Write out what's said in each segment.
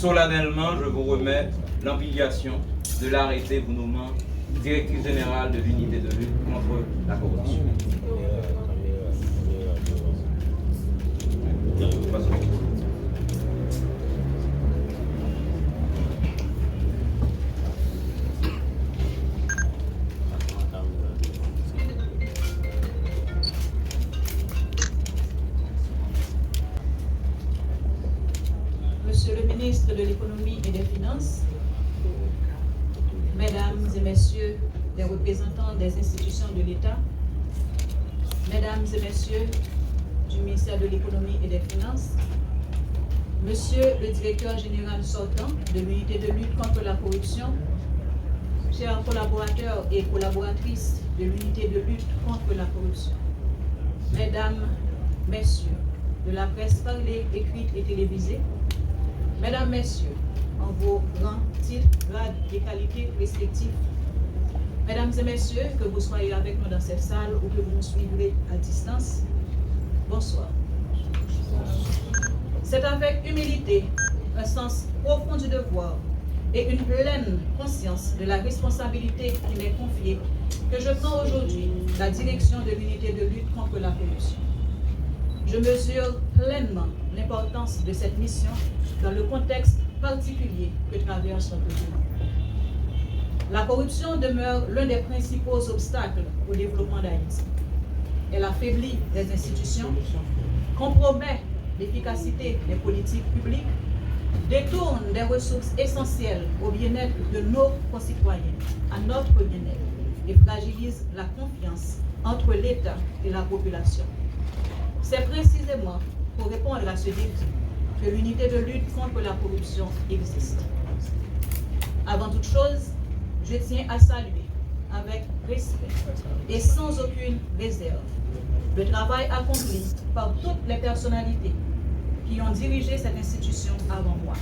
Solennellement, je vous remets l'obligation de l'arrêté vous nommant directrice générale de l'unité de lutte contre la corruption. Monsieur le ministre de l'Économie et des Finances, Mesdames et Messieurs les représentants des institutions de l'État, Mesdames et Messieurs du ministère de l'Économie et des Finances, Monsieur le directeur général sortant de l'unité de lutte contre la corruption, chers collaborateurs et collaboratrices de l'unité de lutte contre la corruption, Mesdames, Messieurs de la presse parlée, écrite et télévisée, Mesdames, Messieurs, en vos rangs, titres, grades et qualités respectifs, Mesdames et Messieurs, que vous soyez avec nous dans cette salle ou que vous nous suivrez à distance, bonsoir. C'est avec humilité, un sens profond du devoir et une pleine conscience de la responsabilité qui m'est confiée que je prends aujourd'hui la direction de l'unité de lutte contre la corruption. Je mesure pleinement l'importance de cette mission dans le contexte particulier que traverse notre pays. La corruption demeure l'un des principaux obstacles au développement d'Haïti. Elle affaiblit les institutions, compromet l'efficacité des politiques publiques, détourne des ressources essentielles au bien-être de nos concitoyens, à notre bien-être, et fragilise la confiance entre l'État et la population. C'est précisément pour répondre à ce défi que l'unité de lutte contre la corruption existe. Avant toute chose, je tiens à saluer avec respect et sans aucune réserve le travail accompli par toutes les personnalités qui ont dirigé cette institution avant moi.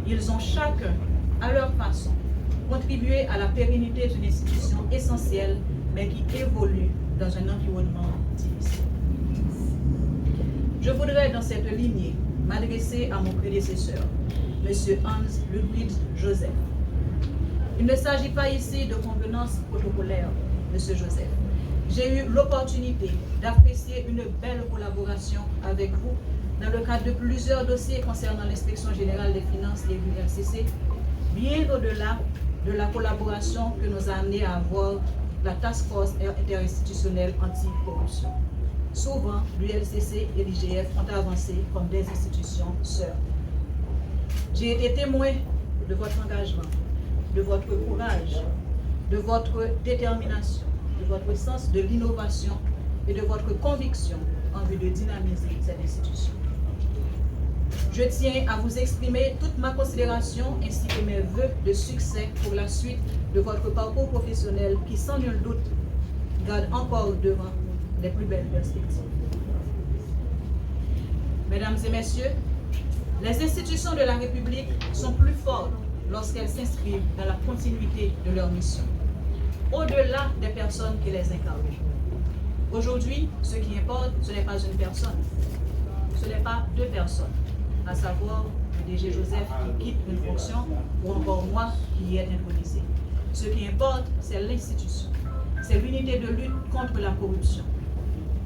Ils ont chacun, à leur façon, contribué à la pérennité d'une institution essentielle, mais qui évolue dans un environnement difficile. Je voudrais, dans cette lignée, m'adresser à mon prédécesseur, M. Hans Ludwig Joseph. Il ne s'agit pas ici de convenance protocolaire, M. Joseph. J'ai eu l'opportunité d'apprécier une belle collaboration avec vous dans le cadre de plusieurs dossiers concernant l'inspection générale des finances et l'ULCC, bien au-delà de la collaboration que nous a amené à avoir la Task Force interinstitutionnelle anti-corruption. Souvent, l'ULCC et l'IGF ont avancé comme des institutions sœurs. J'ai été témoin de votre engagement, de votre courage, de votre détermination, de votre sens de l'innovation et de votre conviction en vue de dynamiser cette institution. Je tiens à vous exprimer toute ma considération ainsi que mes vœux de succès pour la suite de votre parcours professionnel qui, sans nul doute, garde encore devant les plus belles perspectives. Mesdames et Messieurs, les institutions de la République sont plus fortes lorsqu'elles s'inscrivent dans la continuité de leur mission, au-delà des personnes qui les incarnent. Aujourd'hui, ce qui importe, ce n'est pas une personne, ce n'est pas deux personnes, à savoir le DG Joseph qui quitte une fonction ou encore moi qui y est intronisé. Ce qui importe, c'est l'institution, c'est l'unité de lutte contre la corruption.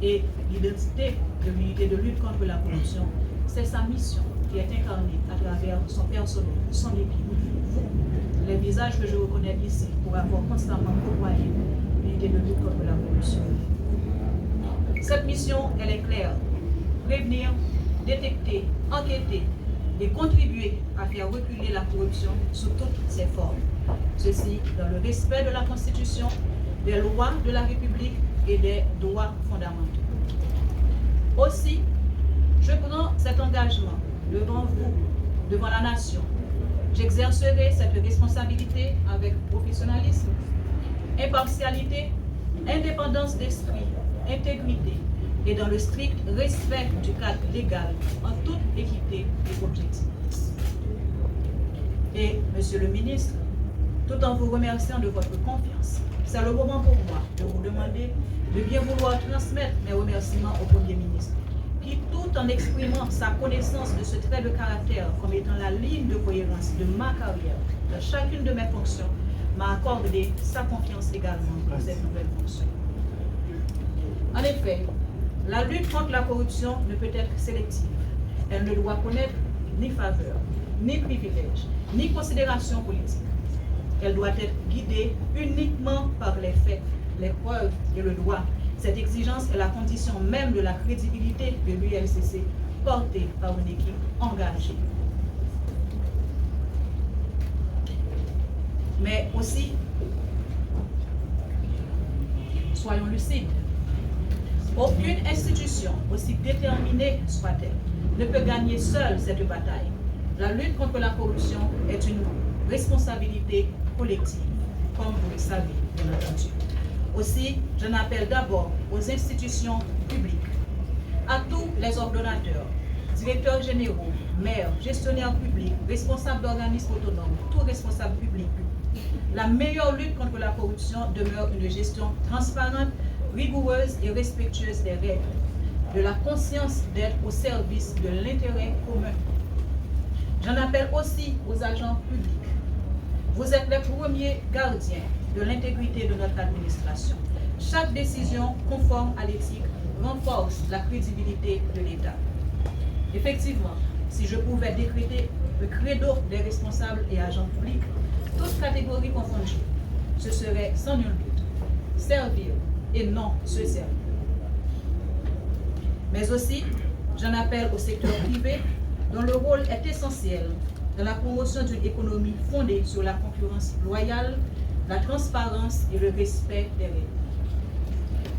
Et l'identité de l'unité de lutte contre la corruption, c'est sa mission qui est incarnée à travers son personnel, son équipe, vous, les visages que je reconnais ici pour avoir constamment côtoyé l'unité de lutte contre la corruption. Cette mission, elle est claire. Prévenir, détecter, enquêter et contribuer à faire reculer la corruption sous toutes ses formes. Ceci dans le respect de la Constitution, des lois de la République et des droits fondamentaux. Aussi, je prends cet engagement devant vous, devant la nation. J'exercerai cette responsabilité avec professionnalisme, impartialité, indépendance d'esprit, intégrité et dans le strict respect du cadre légal en toute équité et objectivité. Et, Monsieur le ministre, tout en vous remerciant de votre confiance, c'est le moment pour moi de vous demander de bien vouloir transmettre mes remerciements au Premier ministre qui, tout en exprimant sa connaissance de ce trait de caractère comme étant la ligne de cohérence de ma carrière, de chacune de mes fonctions, m'a accordé sa confiance également pour cette nouvelle fonction. En effet, la lutte contre la corruption ne peut être sélective. Elle ne doit connaître ni faveur, ni privilège, ni considération politique. Elle doit être guidée uniquement par les faits, les preuves et le droit. Cette exigence est la condition même de la crédibilité de l'ULCC portée par une équipe engagée. Mais aussi, soyons lucides, aucune institution, aussi déterminée soit-elle, ne peut gagner seule cette bataille. La lutte contre la corruption est une responsabilité collective, comme vous le savez, bien entendu. Aussi, j'en appelle d'abord aux institutions publiques, à tous les ordonnateurs, directeurs généraux, maires, gestionnaires publics, responsables d'organismes autonomes, tout responsable public. La meilleure lutte contre la corruption demeure une gestion transparente, rigoureuse et respectueuse des règles, de la conscience d'être au service de l'intérêt commun. J'en appelle aussi aux agents publics. Vous êtes les premiers gardiens de l'intégrité de notre administration. Chaque décision conforme à l'éthique renforce la crédibilité de l'État. Effectivement, si je pouvais décréter le credo des responsables et agents publics, toutes catégories confondues, ce serait sans nul doute servir et non se servir. Mais aussi, j'en appelle au secteur privé, dont le rôle est essentiel dans la promotion d'une économie fondée sur la concurrence loyale, la transparence et le respect des règles.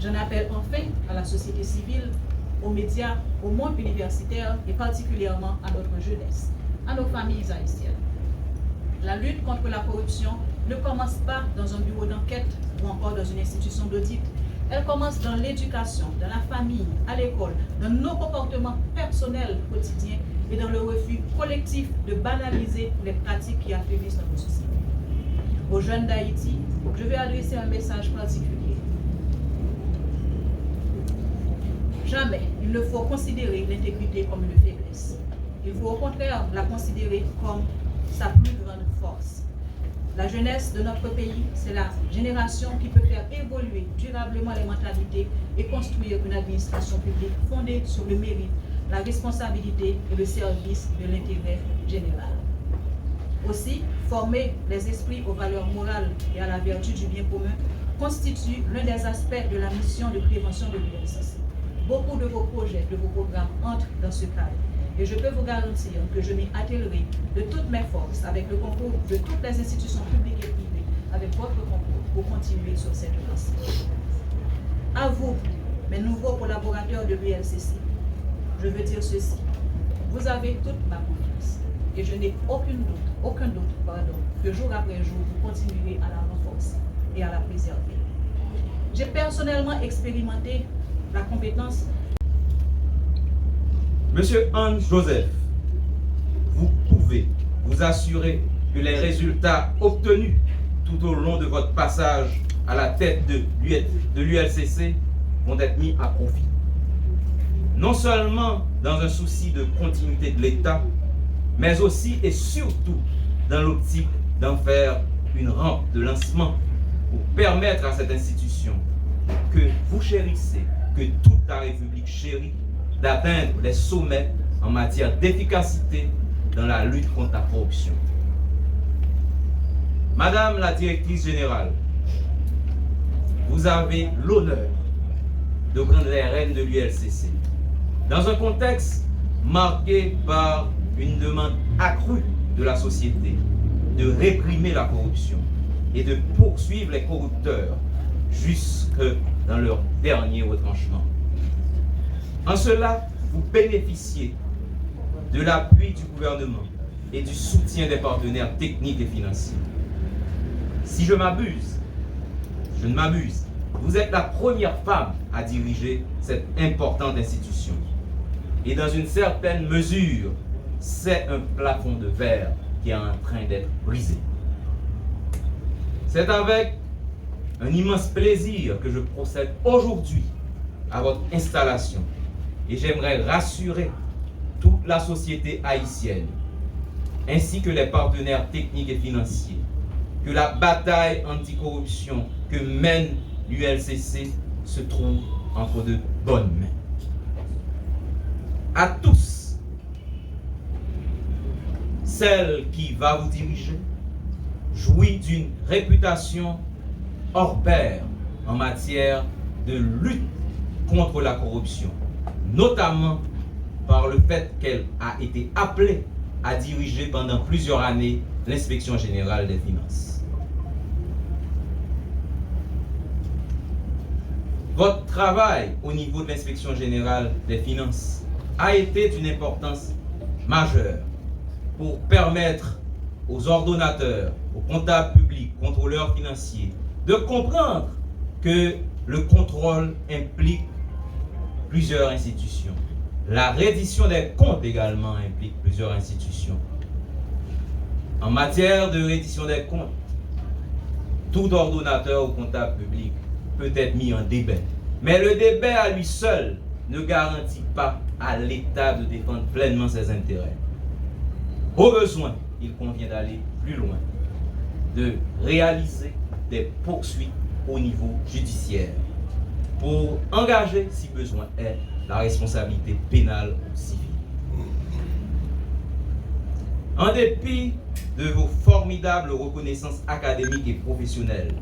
J'en appelle enfin à la société civile, aux médias, au monde universitaire et particulièrement à notre jeunesse, à nos familles haïtiennes. La lutte contre la corruption ne commence pas dans un bureau d'enquête ou encore dans une institution d'audit. Elle commence dans l'éducation, dans la famille, à l'école, dans nos comportements personnels quotidiens et dans le refus collectif de banaliser les pratiques qui affaiblissent notre société. Aux jeunes d'Haïti, je vais adresser un message particulier. Jamais il ne faut considérer l'intégrité comme une faiblesse. Il faut au contraire la considérer comme sa plus grande force. La jeunesse de notre pays, c'est la génération qui peut faire évoluer durablement les mentalités et construire une administration publique fondée sur le mérite, la responsabilité et le service de l'intérêt général. Aussi, former les esprits aux valeurs morales et à la vertu du bien commun constitue l'un des aspects de la mission de prévention de l'ULCC. Beaucoup de vos projets, de vos programmes entrent dans ce cadre. Et je peux vous garantir que je m'y attellerai de toutes mes forces, avec le concours de toutes les institutions publiques et privées, avec votre concours, pour continuer sur cette lancée. À vous, mes nouveaux collaborateurs de l'ULCC, je veux dire ceci. Vous avez toute ma confiance. Et je n'ai aucun doute, que jour après jour, vous continuerez à la renforcer et à la préserver. J'ai personnellement expérimenté la compétence. Monsieur Anne Joseph, vous pouvez vous assurer que les résultats obtenus tout au long de votre passage à la tête de l'ULCC vont être mis à profit. Non seulement dans un souci de continuité de l'État, mais aussi et surtout dans l'optique d'en faire une rampe de lancement pour permettre à cette institution que vous chérissez, que toute la République chérit, d'atteindre les sommets en matière d'efficacité dans la lutte contre la corruption. Madame la directrice générale, vous avez l'honneur de prendre les rênes de l'ULCC dans un contexte marqué par une demande accrue de la société de réprimer la corruption et de poursuivre les corrupteurs jusque dans leur dernier retranchement. En cela, vous bénéficiez de l'appui du gouvernement et du soutien des partenaires techniques et financiers. Si je ne m'abuse, vous êtes la première femme à diriger cette importante institution. Et dans une certaine mesure, c'est un plafond de verre qui est en train d'être brisé. C'est avec un immense plaisir que je procède aujourd'hui à votre installation et j'aimerais rassurer toute la société haïtienne, ainsi que les partenaires techniques et financiers, que la bataille anticorruption que mène l'ULCC se trouve entre de bonnes mains. À tous, celle qui va vous diriger jouit d'une réputation hors pair en matière de lutte contre la corruption, notamment par le fait qu'elle a été appelée à diriger pendant plusieurs années l'inspection générale des finances. Votre travail au niveau de l'inspection générale des finances a été d'une importance majeure pour permettre aux ordonnateurs, aux comptables publics, contrôleurs financiers, de comprendre que le contrôle implique plusieurs institutions. La reddition des comptes également implique plusieurs institutions. En matière de reddition des comptes, tout ordonnateur ou comptable public peut être mis en débat. Mais le débat à lui seul ne garantit pas à l'État de défendre pleinement ses intérêts. Au besoin, il convient d'aller plus loin, de réaliser des poursuites au niveau judiciaire pour engager, si besoin est, la responsabilité pénale ou civile. En dépit de vos formidables reconnaissances académiques et professionnelles,